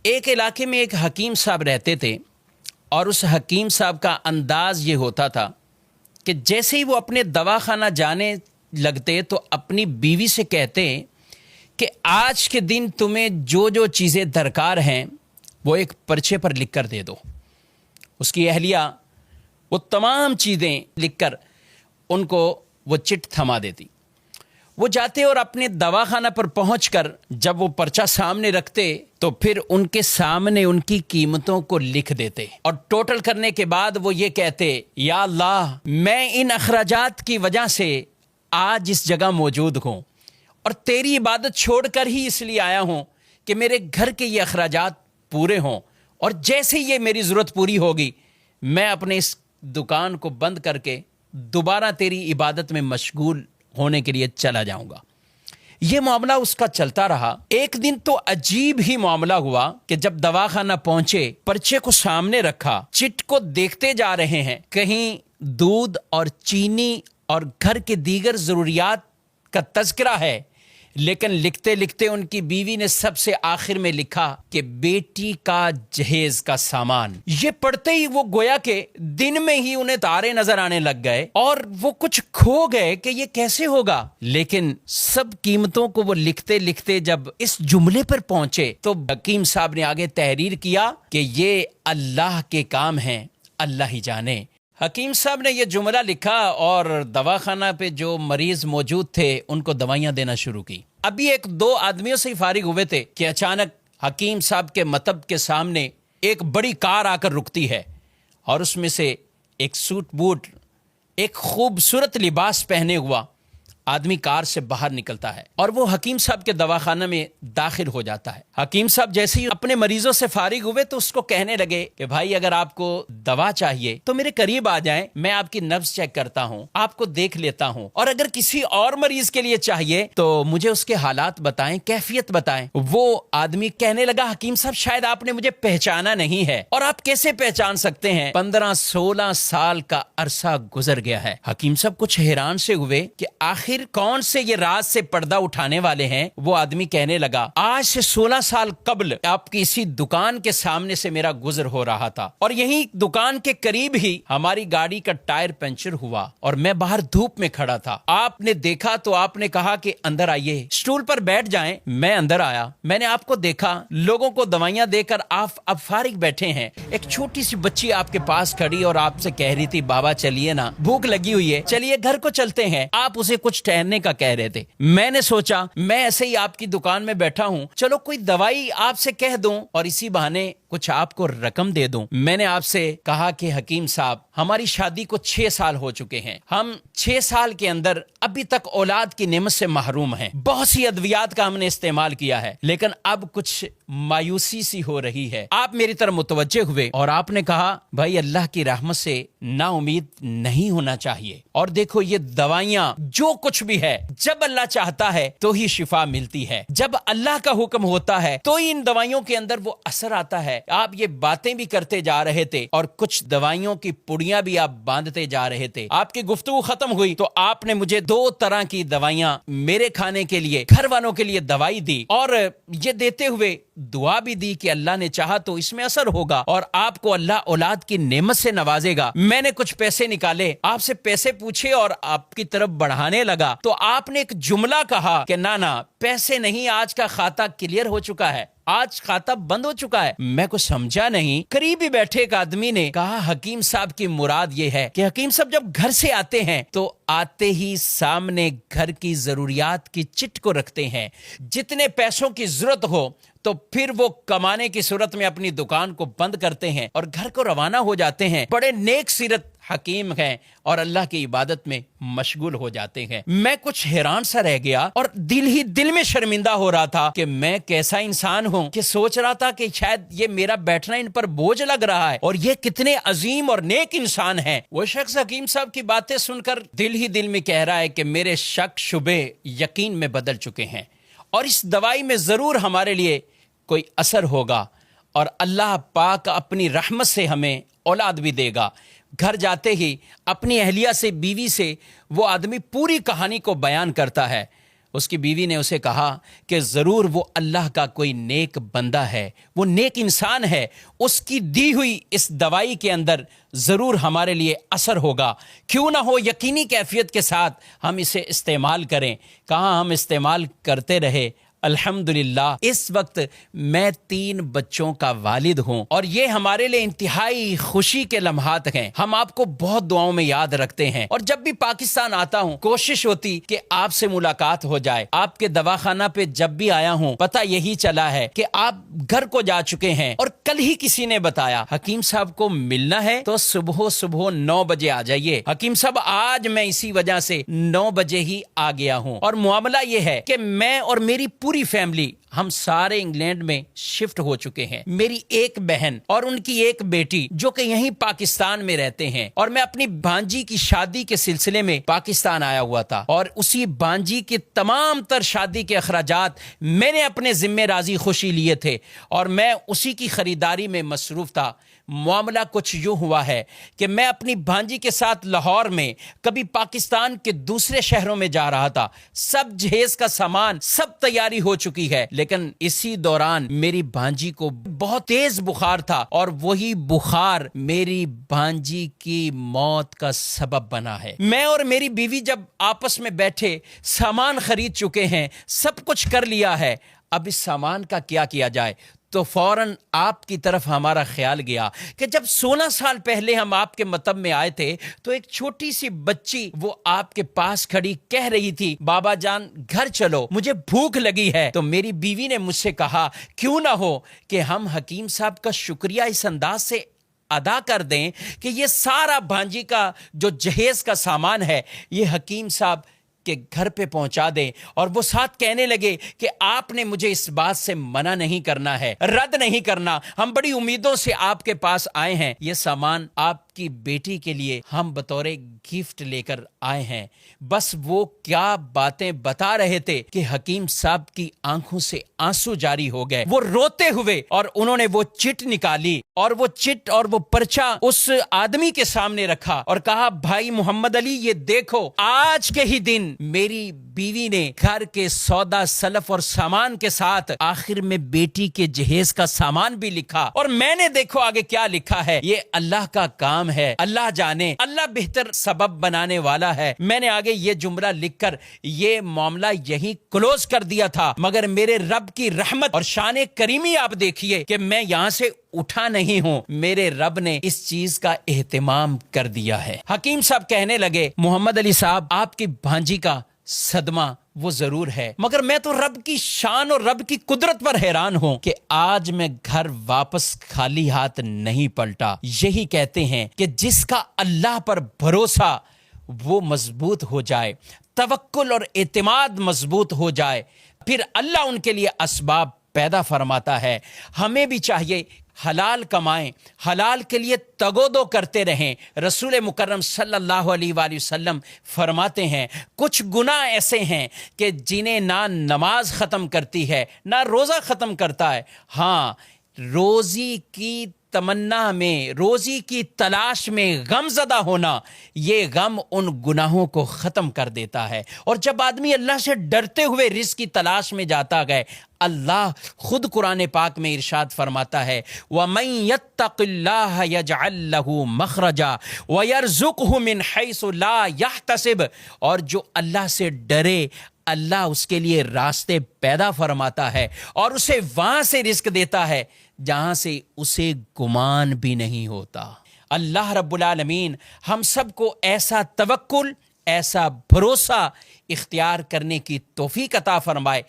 ایک علاقے میں ایک حکیم صاحب رہتے تھے اور اس حکیم صاحب کا انداز یہ ہوتا تھا کہ جیسے ہی وہ اپنے دواخانہ جانے لگتے تو اپنی بیوی سے کہتے کہ آج کے دن تمہیں جو جو چیزیں درکار ہیں وہ ایک پرچے پر لکھ کر دے دو۔ اس کی اہلیہ وہ تمام چیزیں لکھ کر ان کو وہ چٹ تھما دیتی۔ وہ جاتے اور اپنے دواخانہ پر پہنچ کر جب وہ پرچہ سامنے رکھتے تو پھر ان کے سامنے ان کی قیمتوں کو لکھ دیتے اور ٹوٹل کرنے کے بعد وہ یہ کہتے، یا اللہ میں ان اخراجات کی وجہ سے آج اس جگہ موجود ہوں اور تیری عبادت چھوڑ کر ہی اس لیے آیا ہوں کہ میرے گھر کے یہ اخراجات پورے ہوں، اور جیسے یہ میری ضرورت پوری ہوگی میں اپنے اس دکان کو بند کر کے دوبارہ تیری عبادت میں مشغول ہونے کے لیے چلا جاؤں گا۔ یہ معاملہ اس کا چلتا رہا۔ ایک دن تو عجیب ہی معاملہ ہوا کہ جب دواخانہ پہنچے، پرچے کو سامنے رکھا، چٹ کو دیکھتے جا رہے ہیں، کہیں دودھ اور چینی اور گھر کے دیگر ضروریات کا تذکرہ ہے، لیکن لکھتے لکھتے ان کی بیوی نے سب سے آخر میں لکھا کہ بیٹی کا جہیز کا سامان۔ یہ پڑھتے ہی وہ گویا کہ دن میں ہی انہیں تارے نظر آنے لگ گئے اور وہ کچھ کھو گئے کہ یہ کیسے ہوگا، لیکن سب قیمتوں کو وہ لکھتے لکھتے جب اس جملے پر پہنچے تو حکیم صاحب نے آگے تحریر کیا کہ یہ اللہ کے کام ہیں، اللہ ہی جانے۔ حکیم صاحب نے یہ جملہ لکھا اور دواخانہ پہ جو مریض موجود تھے ان کو دوائیاں دینا شروع کی۔ ابھی ایک دو آدمیوں سے ہی فارغ ہوئے تھے کہ اچانک حکیم صاحب کے مطب کے سامنے ایک بڑی کار آ کر رکتی ہے اور اس میں سے ایک سوٹ بوٹ، ایک خوبصورت لباس پہنے ہوا آدمی کار سے باہر نکلتا ہے اور وہ حکیم صاحب کے دواخانہ میں داخل ہو جاتا ہے۔ حکیم صاحب جیسے ہی اپنے مریضوں سے فارغ ہوئے تو اس کو کہنے لگے کہ بھائی اگر آپ کو دوا چاہیے تو میرے قریب آ جائیں، میں آپ کی نبض چیک کرتا ہوں، آپ کو دیکھ لیتا ہوں، اور اگر کسی اور مریض کے لیے چاہیے تو مجھے اس کے حالات بتائیں، کیفیت بتائیں۔ وہ آدمی کہنے لگا، حکیم صاحب شاید آپ نے مجھے پہچانا نہیں ہے، اور آپ کیسے پہچان سکتے ہیں؟ 15-16 سال کا عرصہ گزر گیا ہے۔ حکیم صاحب کچھ حیران سے ہوئے کہ آخر کون سے یہ راز سے پردہ اٹھانے والے ہیں۔ وہ آدمی کہنے لگا، آج سے 16 سال قبل آپ کی اسی دکان کے سامنے سے میرا گزر ہو رہا تھا اور یہی دکان کے قریب ہی ہماری گاڑی کا ٹائر پنچر ہوا اور میں باہر دھوپ میں کھڑا تھا، آپ نے دیکھا تو آپ نے کہا کہ اندر آئیے، اسٹول پر بیٹھ جائیں۔ میں اندر آیا، میں نے آپ کو دیکھا، لوگوں کو دوائیاں دے کر آپ اب فارغ بیٹھے ہیں، ایک چھوٹی سی بچی آپ کے پاس کھڑی اور آپ سے کہہ رہی تھی، بابا چلیے نا، بھوک لگی ہوئی ہے، چلیے گھر کو چلتے ہیں۔ آپ اسے کچھ ٹہلنے کا کہہ رہے تھے۔ میں نے سوچا میں ایسے ہی آپ کی دکان میں بیٹھا ہوں، چلو کوئی دوائی آپ سے کہہ دوں اور اسی بہانے کچھ آپ کو رقم دے دوں۔ میں نے آپ سے کہا کہ حکیم صاحب ہماری شادی کو 6 سال ہو چکے ہیں، ہم 6 سال کے اندر ابھی تک اولاد کی نعمت سے محروم ہیں، بہت سی ادویات کا ہم نے استعمال کیا ہے، لیکن اب کچھ مایوسی سی ہو رہی ہے۔ آپ میری طرف متوجہ ہوئے اور آپ نے کہا، بھائی اللہ کی رحمت سے نا امید نہیں ہونا چاہیے، اور دیکھو یہ دوائیاں جو کچھ بھی ہے جب اللہ چاہتا ہے تو ہی شفا ملتی ہے، جب اللہ کا حکم ہوتا ہے تو ہی ان دوائیوں کے اندر وہ اثر آتا ہے۔ آپ یہ باتیں بھی کرتے جا رہے تھے اور کچھ دوائیوں کی پڑیاں بھی آپ باندھتے جا رہے تھے۔ آپ کی گفتگو ختم ہوئی تو آپ نے مجھے 2 طرح کی دوائیاں میرے کھانے کے لیے، گھر والوں کے لیے دوائی دی، اور یہ دیتے ہوئے دعا بھی دی کہ اللہ نے چاہا تو اس میں اثر ہوگا اور آپ کو اللہ اولاد کی نعمت سے نوازے گا۔ میں نے کچھ پیسے نکالے، آپ سے پیسے پوچھے اور آپ کی طرف بڑھانے لگا تو آپ نے ایک جملہ کہا کہ نہ پیسے نہیں، آج کا کھاتا کلیئر ہو چکا ہے، آج کھاتا بند ہو چکا ہے۔ میں کو سمجھا نہیں۔ قریب ہی بیٹھے ایک آدمی نے کہا، حکیم صاحب کی مراد یہ ہے کہ حکیم صاحب جب گھر سے آتے ہیں تو آتے ہی سامنے گھر کی ضروریات کی چٹ کو رکھتے ہیں، جتنے پیسوں کی ضرورت ہو تو پھر وہ کمانے کی صورت میں اپنی دکان کو بند کرتے ہیں اور گھر کو روانہ ہو جاتے ہیں۔ بڑے نیک سیرت حکیم ہیں اور اللہ کی عبادت میں مشغول ہو جاتے ہیں۔ میں کچھ حیران سا رہ گیا اور دل ہی دل میں شرمندہ ہو رہا تھا کہ میں کیسا انسان ہوں کہ سوچ رہا تھا کہ شاید یہ میرا بیٹھنا ان پر بوجھ لگ رہا ہے اور یہ کتنے عظیم اور نیک انسان ہیں۔ وہ شخص حکیم صاحب کی باتیں سن کر دل ہی دل میں کہہ رہا ہے کہ میرے شک شبے یقین میں بدل چکے ہیں اور اس دوائی میں ضرور ہمارے لیے کوئی اثر ہوگا اور اللہ پاک اپنی رحمت سے ہمیں اولاد بھی دے گا۔ گھر جاتے ہی اپنی اہلیہ سے، بیوی سے وہ آدمی پوری کہانی کو بیان کرتا ہے اس کی بیوی نے اسے کہا کہ ضرور وہ اللہ کا کوئی نیک بندہ ہے، وہ نیک انسان ہے، اس کی دی ہوئی اس دوائی کے اندر ضرور ہمارے لیے اثر ہوگا، کیوں نہ ہو یقینی کیفیت کے ساتھ ہم اسے استعمال کریں۔ کہاں ہم استعمال کرتے رہے۔ الحمدللہ اس وقت میں 3 بچوں کا والد ہوں اور یہ ہمارے لیے انتہائی خوشی کے لمحات ہیں۔ ہم آپ کو بہت دعاؤں میں یاد رکھتے ہیں اور جب بھی پاکستان آتا ہوں کوشش ہوتی کہ آپ سے ملاقات ہو جائے۔ آپ کے دواخانہ پہ جب بھی آیا ہوں پتہ یہی چلا ہے کہ آپ گھر کو جا چکے ہیں، اور کل ہی کسی نے بتایا حکیم صاحب کو ملنا ہے تو صبح 9 بجے آ جائیے۔ حکیم صاحب آج میں اسی وجہ سے 9 بجے ہی آ گیا ہوں، اور معاملہ یہ ہے کہ میں اور میری پوری فیملی ہم سارے انگلینڈ میں شفٹ ہو چکے ہیں۔ میری ایک بہن اور ان کی ایک بیٹی جو کہ یہیں پاکستان میں رہتے ہیں، اور میں اپنی بھانجی کی شادی کے سلسلے میں پاکستان آیا ہوا تھا، اور اسی بھانجی کے تمام تر شادی کے اخراجات میں نے اپنے ذمہ راضی خوشی لیے تھے، اور میں اسی کی خریداری میں مصروف تھا۔ معاملہ کچھ یوں ہوا ہے کہ میں اپنی بھانجی کے ساتھ لاہور میں کبھی پاکستان کے دوسرے شہروں میں جا رہا تھا، سب جہیز کا سامان سب تیاری ہو چکی ہے، لیکن اسی دوران میری بھانجی کو بہت تیز بخار تھا، اور وہی بخار میری بھانجی کی موت کا سبب بنا ہے۔ میں اور میری بیوی جب آپس میں بیٹھے سامان خرید چکے ہیں، سب کچھ کر لیا ہے، اب اس سامان کا کیا جائے، تو فوراً آپ کی طرف ہمارا خیال گیا کہ جب 16 سال پہلے ہم آپ کے مطب میں آئے تھے تو ایک چھوٹی سی بچی وہ آپ کے پاس کھڑی کہہ رہی تھی بابا جان گھر چلو مجھے بھوک لگی ہے۔ تو میری بیوی نے مجھ سے کہا کیوں نہ ہو کہ ہم حکیم صاحب کا شکریہ اس انداز سے ادا کر دیں کہ یہ سارا بھانجی کا جو جہیز کا سامان ہے یہ حکیم صاحب کے گھر پہ پہنچا دیں۔ اور وہ ساتھ کہنے لگے کہ آپ نے مجھے اس بات سے منع نہیں کرنا ہے، رد نہیں کرنا، ہم بڑی امیدوں سے آپ کے پاس آئے ہیں، یہ سامان آپ کی بیٹی کے لیے ہم بطور گفٹ لے کر آئے ہیں۔ بس وہ کیا باتیں بتا رہے تھے کہ حکیم صاحب کی آنکھوں سے آنسو جاری ہو گئے، وہ روتے ہوئے، اور انہوں نے وہ چٹ نکالی اور وہ چٹ اور وہ پرچہ اس آدمی کے سامنے رکھا اور کہا بھائی محمد علی یہ دیکھو آج کے ہی دن میری بیوی نے گھر کے سودا سلف اور سامان کے ساتھ آخر میں بیٹی کے جہیز کا سامان بھی لکھا، اور میں نے دیکھو آگے کیا لکھا ہے، یہ اللہ کا کام ہے، اللہ جانے، اللہ بہتر سبب بنانے والا ہے۔ میں نے آگے یہ جملہ لکھ کر یہ معاملہ یہی کلوز کر دیا تھا، مگر میرے رب کی رحمت اور شان کریمی آپ دیکھیے کہ میں یہاں سے اٹھا نہیں ہوں، میرے رب نے اس چیز کا اہتمام کر دیا ہے۔ حکیم صاحب کہنے لگے محمد علی صاحب آپ کی بھانجی کا صدمہ وہ ضرور ہے، مگر میں تو رب کی شان اور رب کی قدرت پر حیران ہوں کہ آج میں گھر واپس خالی ہاتھ نہیں پلٹا۔ یہی کہتے ہیں کہ جس کا اللہ پر بھروسہ وہ مضبوط ہو جائے، توکل اور اعتماد مضبوط ہو جائے، پھر اللہ ان کے لیے اسباب پیدا فرماتا ہے۔ ہمیں بھی چاہیے حلال کمائیں، حلال کے لیے تگودو کرتے رہیں۔ رسول مکرم صلی اللہ علیہ وآلہ وسلم فرماتے ہیں کچھ گناہ ایسے ہیں کہ جنہیں نہ نماز ختم کرتی ہے نہ روزہ ختم کرتا ہے، ہاں روزی کی تمنا میں، روزی کی تلاش میں غم زدہ ہونا، یہ غم ان گناہوں کو ختم کر دیتا ہے۔ اور جب آدمی اللہ سے ڈرتے ہوئے رزق کی تلاش میں جاتا گئے، اللہ خود قرآن پاک میں ارشاد فرماتا ہے وَمَن يَتَّقِ اللَّهَ يَجْعَل لَّهُ مَخْرَجًا وَيَرْزُقْهُ مِنْ حَيْثُ لَا يَحْتَسِبُ، اور جو اللہ سے ڈرے اللہ اس کے لیے راستے پیدا فرماتا ہے اور اسے وہاں سے رزق دیتا ہے جہاں سے اسے گمان بھی نہیں ہوتا۔ اللہ رب العالمین ہم سب کو ایسا توکل، ایسا بھروسہ اختیار کرنے کی توفیق عطا فرمائے۔